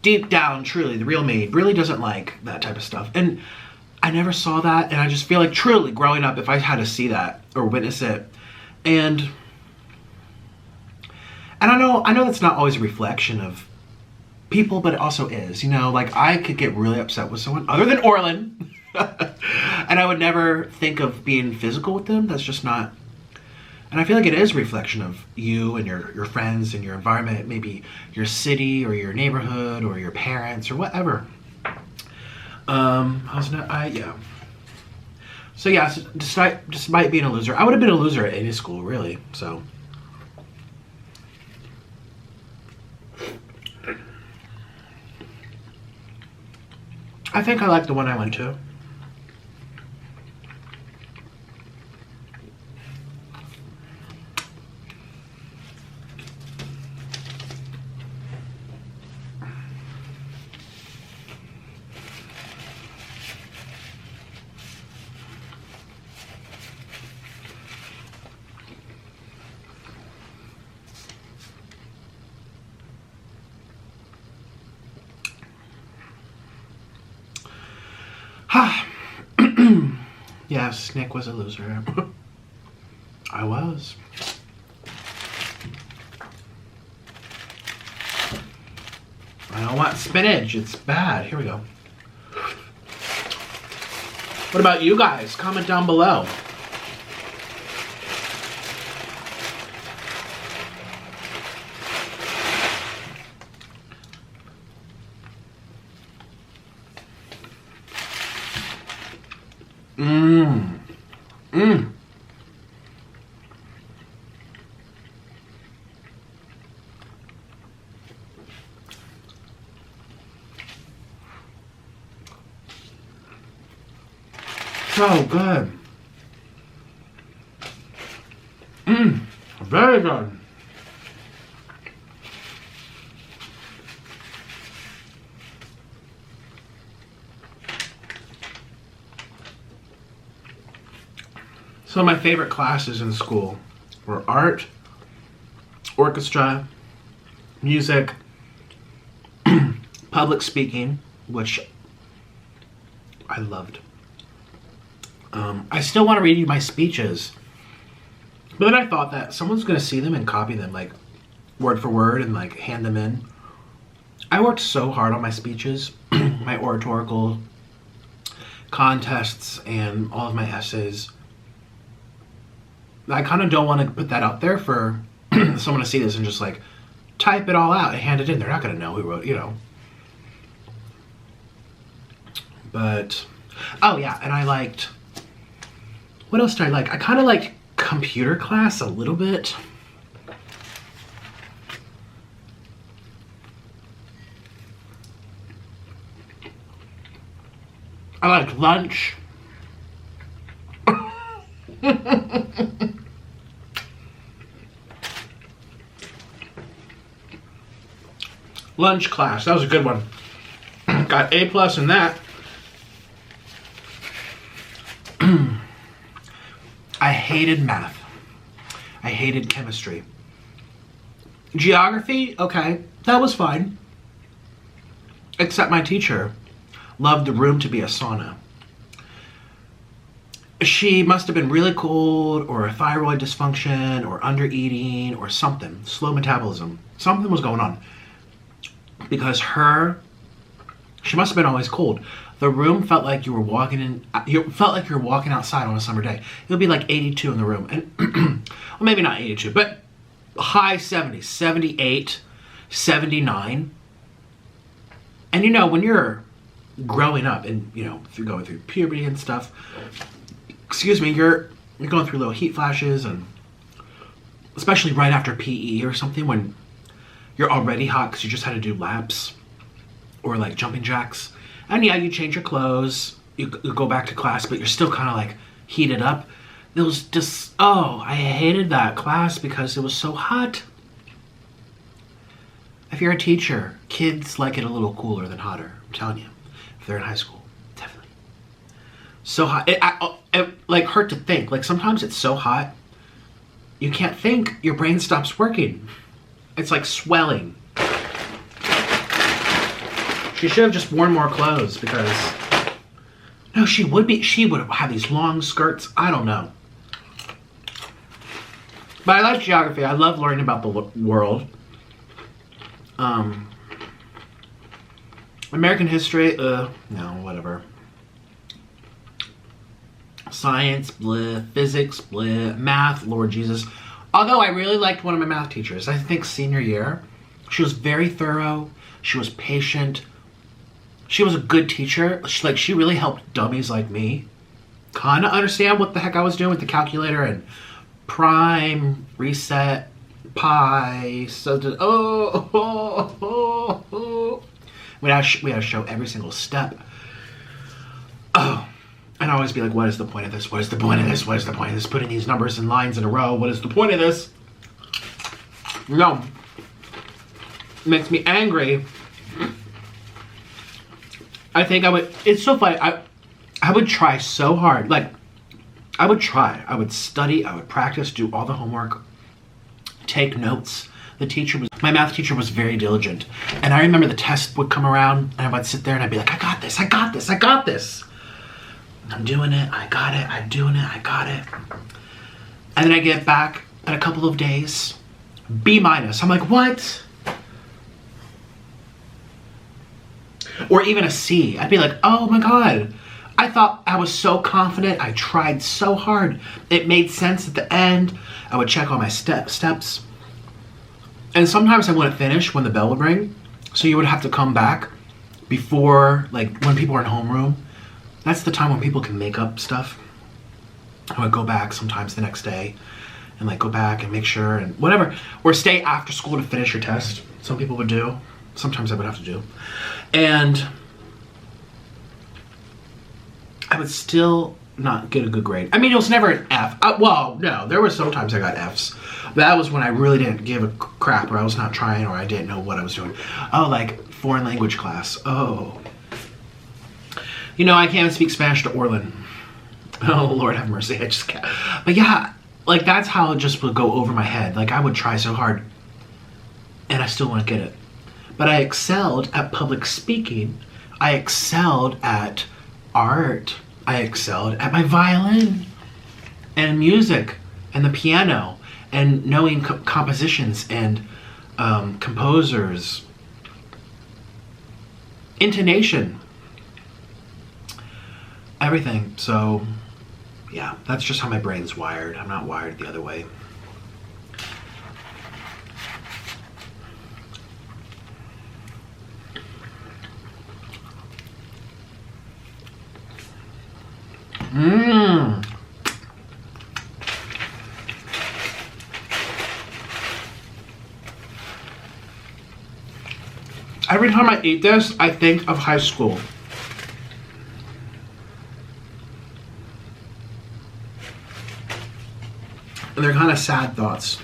deep down, truly, the real me really doesn't like that type of stuff. And I never saw that. And I just feel like truly growing up, if I had to see that or witness it. And I know that's not always a reflection of people, but it also is, you know, like I could get really upset with someone other than Orland. And I would never think of being physical with them. That's just not. And I feel like it is a reflection of you and your friends and your environment, maybe your city or your neighborhood or your parents or whatever. Yeah. So yeah, so despite being a loser, I would have been a loser at any school, really. So. I think I like the one I went to. Yes, Nick was a loser. I was. I don't want spinach. It's bad. Here we go. What about you guys? Comment down below. Mmm. Mmm. So good. Mmm. Very good. Some of my favorite classes in school were art, orchestra, music, public speaking, which I loved. I still want to read you my speeches, but then I thought that someone's going to see them and copy them, like word for word, and like hand them in. I worked so hard on my speeches, my oratorical contests, and all of my essays. I kind of don't want to put that out there for someone to see this and just like type it all out and hand it in. They're not going to know who wrote, you know. But, oh yeah, and I liked, what else did I like? I kind of liked computer class a little bit. I liked lunch. Lunch class, that was a good one. Got A+ in that. I hated math. I hated chemistry. Geography, okay, that was fine. Except my teacher loved the room to be a sauna. She must have been really cold, or a thyroid dysfunction, or under eating, or something. Slow metabolism. Something was going on. Because she must have been always cold. The room felt like you were walking in, you felt like you were walking outside on a summer day. It would be like 82 in the room. And well, maybe not 82, but high 70s, 78, 79. And you know, when you're growing up and, you know, if you're going through puberty and stuff, excuse me, you're going through little heat flashes, and especially right after PE or something when you're already hot because you just had to do laps or like jumping jacks. And yeah, you change your clothes, you go back to class, but you're still kind of like heated up. It was just, oh, I hated that class because it was so hot. If you're a teacher, kids like it a little cooler than hotter. I'm telling you, if they're in high school, definitely. So hot, it like hurt to think. Like sometimes it's so hot, you can't think, your brain stops working. It's like swelling. She should have just worn more clothes because, no, she would have these long skirts. I don't know. But I like geography. I love learning about the world. American history, no, whatever. Science, bleh. Physics, bleh. Math, Lord Jesus. Although I really liked one of my math teachers. I think senior year. She was very thorough. She was patient. She was a good teacher. She really helped dummies like me kind of understand what the heck I was doing with the calculator and prime, reset, pi. So we had to show every single step. Oh, and I always be like, what is the point of this? What is the point of this? What is the point of this? Putting these numbers in lines in a row. What is the point of this? No. It makes me angry. I think I would, it's so funny, I would try so hard, like, I would study, I would practice, do all the homework, take notes. My math teacher was very diligent, and I remember the test would come around, and I would sit there and I'd be like, I got this, I got this, I got this. I'm doing it, I got it, I'm doing it, I got it. And then I get back in a couple of days, B-. I'm like, what? Or even a C. I'd be like, oh my God. I thought I was so confident. I tried so hard. It made sense at the end. I would check all my steps. And sometimes I wouldn't finish when the bell would ring. So you would have to come back before, like when people are in homeroom. That's the time when people can make up stuff. I would go back sometimes the next day and like go back and make sure and whatever. Or stay after school to finish your test. Some people would do. Sometimes I would have to do. And I would still not get a good grade. I mean, it was never an F. Well, no, there were sometimes I got Fs. But that was when I really didn't give a crap, or I was not trying, or I didn't know what I was doing. Oh, like foreign language class. Oh. You know, I can't even speak Spanish to Orlin. Oh, Lord have mercy. I just can't. But yeah, like that's how it just would go over my head. Like I would try so hard and I still wouldn't get it. But I excelled at public speaking. I excelled at art. I excelled at my violin and music and the piano and knowing compositions and composers, intonation, everything. So yeah, that's just how my brain's wired. I'm not wired the other way. Every time I eat this, I think of high school. And they're kind of sad thoughts.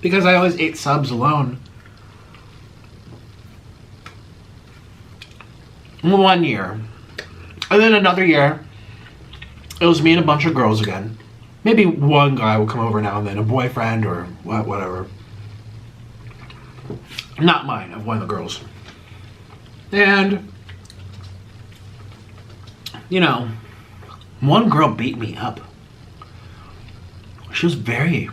Because I always ate subs alone. 1 year. And then another year, it was me and a bunch of girls again. Maybe one guy would come over now and then, a boyfriend or whatever. Not mine, of one of the girls. And, you know, one girl beat me up. She was very,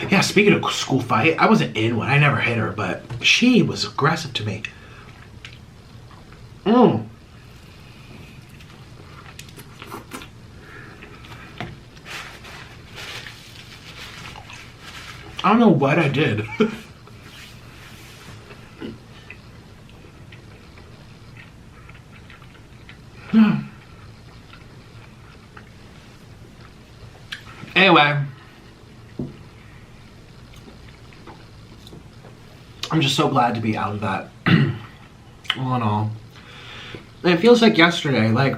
yeah, speaking of school fight, I wasn't in one, I never hit her, but she was aggressive to me. I don't know what I did. Anyway, I'm just so glad to be out of that. All in all. And it feels like yesterday, like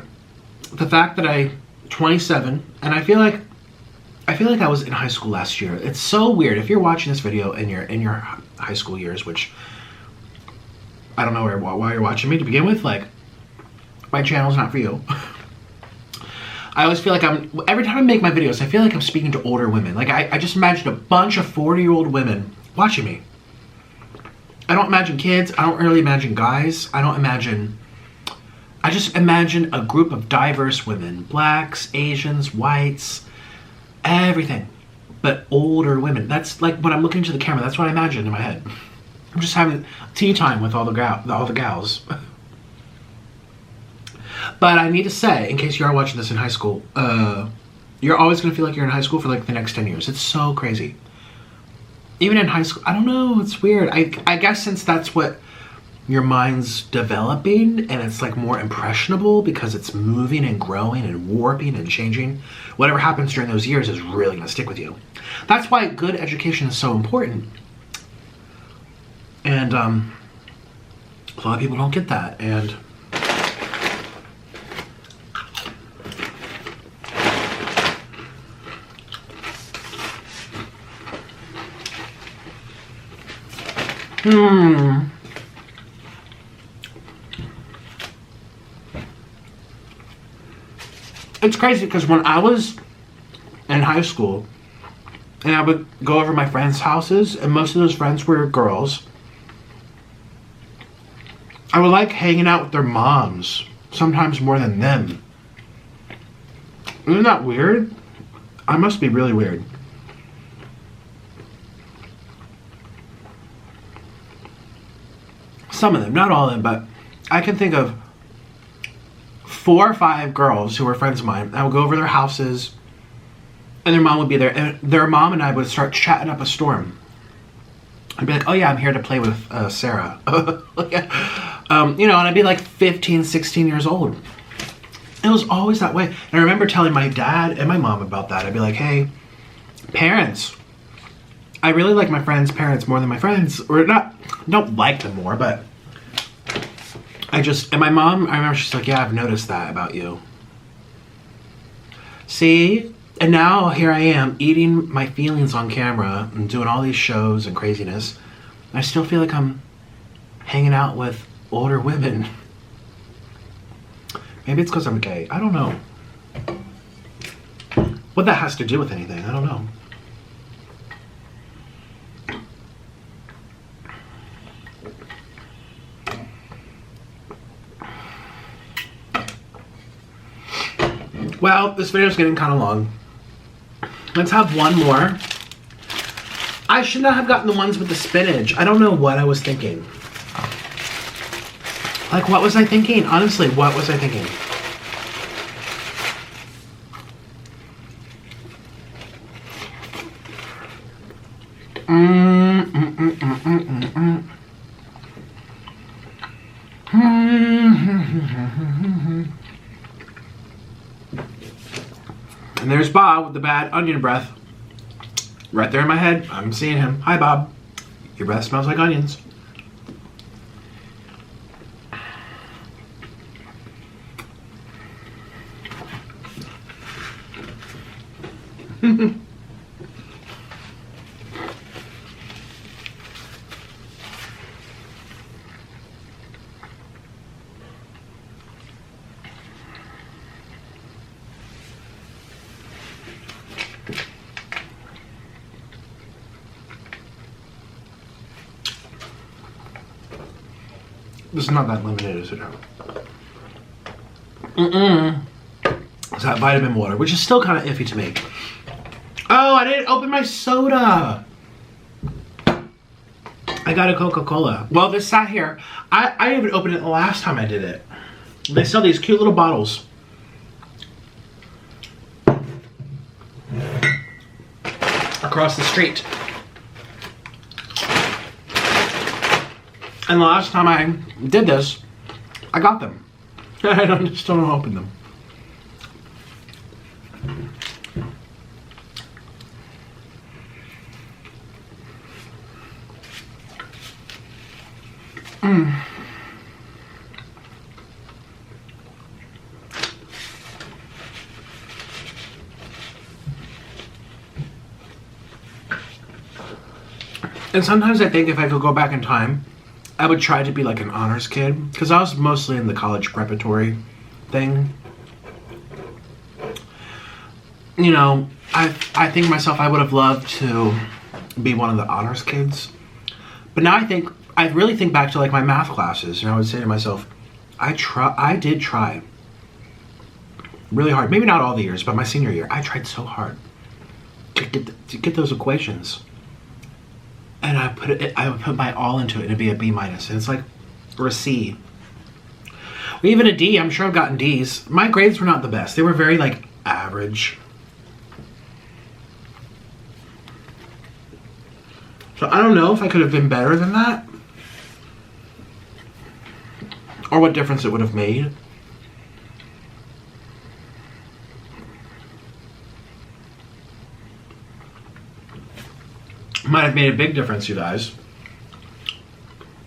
the fact that I'm 27 and I feel like I was in high school last year. It's so weird. If you're watching this video and you're in your high school years, which I don't know why you're watching me to begin with, like my channel's not for you. I always feel like every time I make my videos, I feel like I'm speaking to older women. Like I just imagine a bunch of 40-year-old women watching me. I don't imagine kids. I don't really imagine guys. I just imagine a group of diverse women. Blacks, Asians, whites, everything. But older women. That's like when I'm looking into the camera, that's what I imagine in my head. I'm just having tea time with all the gals. But I need to say, in case you are watching this in high school, you're always going to feel like you're in high school for like the next 10 years. It's so crazy. Even in high school, I don't know, it's weird. I guess since that's what your mind's developing and it's like more impressionable because it's moving and growing and warping and changing, whatever happens during those years is really going to stick with you. That's why good education is so important. And a lot of people don't get that. And it's crazy because when I was in high school and I would go over my friends' houses and most of those friends were girls, I would like hanging out with their moms, sometimes more than them. Isn't that weird? I must be really weird. Some of them, not all of them, but I can think of 4 or 5 girls who were friends of mine. I would go over their houses, and their mom would be there, and their mom and I would start chatting up a storm. I'd be like, oh yeah, I'm here to play with Sarah. You know, and I'd be like 15, 16 years old. It was always that way. And I remember telling my dad and my mom about that. I'd be like, hey, parents, I really like my friends' parents more than my friends. Or not, don't like them more, but and my mom, I remember she's like, yeah, I've noticed that about you. See? And now here I am eating my feelings on camera and doing all these shows and craziness. I still feel like I'm hanging out with older women. Maybe it's because I'm gay. I don't know. What that has to do with anything, I don't know. Well, this video's getting kind of long. Let's have one more. I should not have gotten the ones with the spinach. I don't know what I was thinking. Like, what was I thinking? Honestly, what was I thinking? And there's Bob with the bad onion breath. Right there in my head. I'm seeing him. Hi, Bob. Your breath smells like onions. This is not that limited, is it? It's that vitamin water, which is still kind of iffy to me. Oh, I didn't open my soda. I got a Coca-Cola. Well, this sat here. I didn't even open it the last time I did it. They sell these cute little bottles. Across the street. And the last time I did this, I got them. I just don't open them. And sometimes I think if I could go back in time, I would try to be like an honors kid, because I was mostly in the college preparatory thing. You know, I think myself I would have loved to be one of the honors kids. But now I really think back to like my math classes, and I would say to myself, I did try really hard. Maybe not all the years, but my senior year, I tried so hard to get those equations. And I would put my all into it, and it'd be a B minus, and it's like, or a C. Or even a D. I'm sure I've gotten D's. My grades were not the best. They were very like average. So I don't know if I could have been better than that, or what difference it would have made. Might have made a big difference, you guys.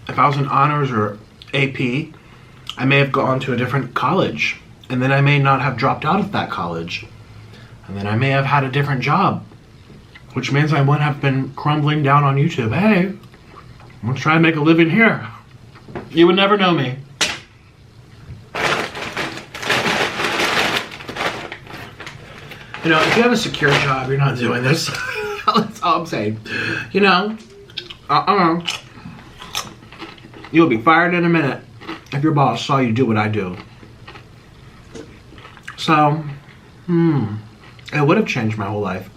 If I was in honors or AP, I may have gone to a different college, and then I may not have dropped out of that college, and then I may have had a different job, which means I wouldn't have been crumbling down on YouTube. Hey, I'm gonna try and make a living here. You would never know me. You know, if you have a secure job, you're not doing this. That's all I'm saying. You know, you'll be fired in a minute if your boss saw you do what I do. So, It would have changed my whole life.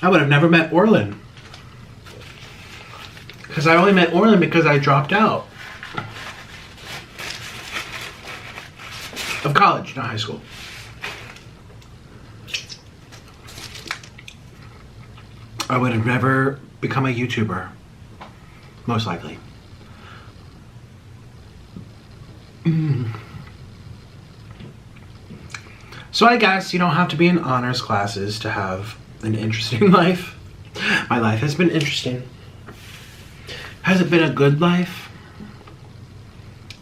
I would have never met Orlin. Because I only met Orlin because I dropped out of college, not high school. I would have never become a YouTuber, most likely. So I guess you don't have to be in honors classes to have an interesting life. My life has been interesting. Has it been a good life?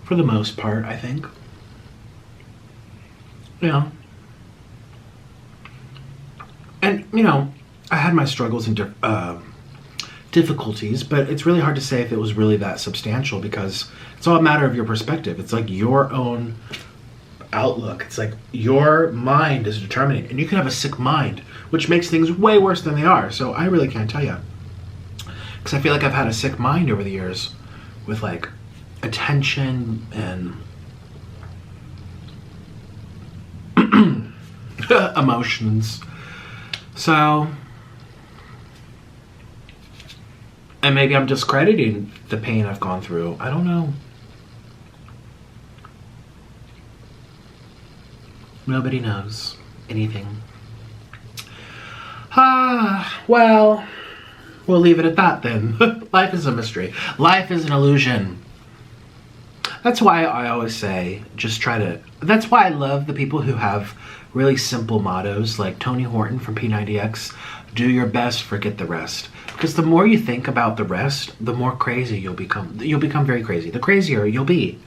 For the most part, I think. You know. And, you know, I had my struggles and difficulties, but it's really hard to say if it was really that substantial because it's all a matter of your perspective. It's like your own outlook. It's like your mind is determining, and you can have a sick mind, which makes things way worse than they are. So I really can't tell you, because I feel like I've had a sick mind over the years with like attention and emotions. So, and maybe I'm discrediting the pain I've gone through. I don't know. Nobody knows anything. Well, we'll leave it at that then. Life is a mystery. Life is an illusion. That's why I always say, that's why I love the people who have really simple mottos like Tony Horton from P90X, do your best, forget the rest. Because the more you think about the rest, the more crazy you'll become. You'll become very crazy. The crazier you'll be.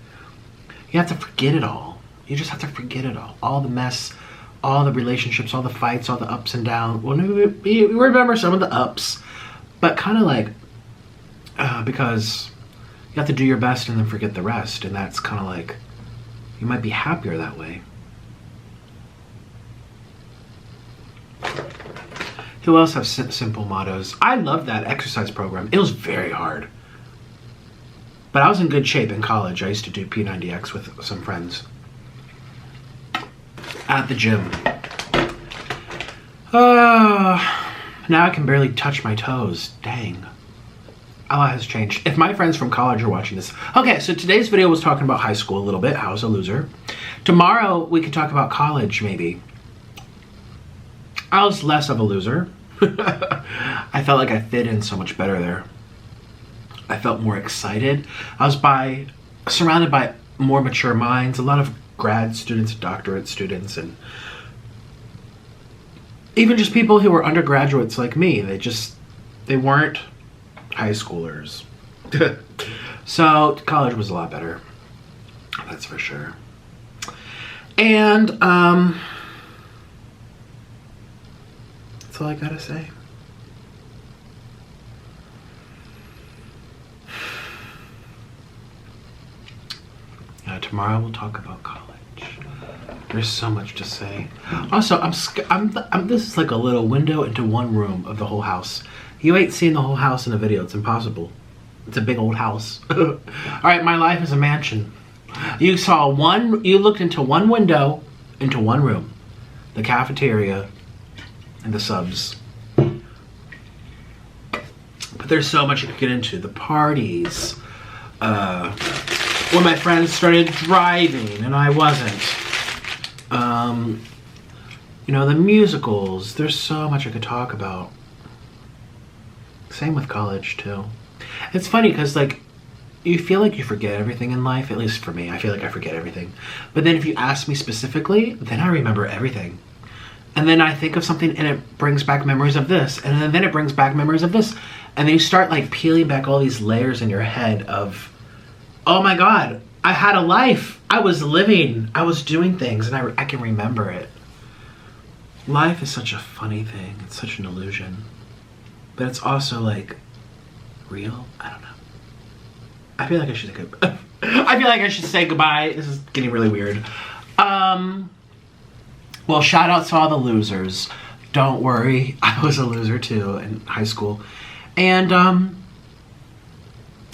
You have to forget it all. You just have to forget it all. All the mess, all the relationships, all the fights, all the ups and downs. Well, we remember some of the ups, but kind of like, because you have to do your best and then forget the rest. And that's kind of like, you might be happier that way. Who else have simple mottos? I loved that exercise program. It was very hard. But I was in good shape in college. I used to do P90X with some friends at the gym. Now I can barely touch my toes. Dang. A lot has changed. If my friends from college are watching this. Okay, so today's video was talking about high school a little bit. How I was a loser. Tomorrow we could talk about college maybe. I was less of a loser. I felt like I fit in so much better there. I felt more excited. I was surrounded by more mature minds, a lot of grad students, doctorate students, and even just people who were undergraduates like me. They weren't high schoolers. So college was a lot better. That's for sure. And that's all I gotta say. Tomorrow we'll talk about college. There's so much to say. Also, this is like a little window into one room of the whole house. You ain't seen the whole house in a video. It's impossible. It's a big old house. All right, my life is a mansion. You looked into one window, into one room. The cafeteria and the subs. But there's so much you could get into. The parties. When my friends started driving and I wasn't. You know, the musicals. There's so much I could talk about. Same with college, too. It's funny because, like, you feel like you forget everything in life. At least for me, I feel like I forget everything. But then if you ask me specifically, then I remember everything. And then I think of something and it brings back memories of this. And then it brings back memories of this. And then you start, like, peeling back all these layers in your head of, oh my God, I had a life. I was living. I was doing things, and I can remember it. Life is such a funny thing. It's such an illusion. But it's also, like, real. I don't know. I feel like I should I feel like I should say goodbye. This is getting really weird. Well, shout out to all the losers. Don't worry, I was a loser too in high school. And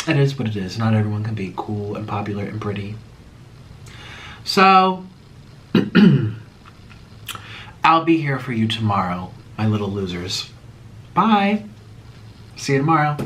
it is what it is. Not everyone can be cool and popular and pretty. So I'll be here for you tomorrow, my little losers. Bye. See you tomorrow.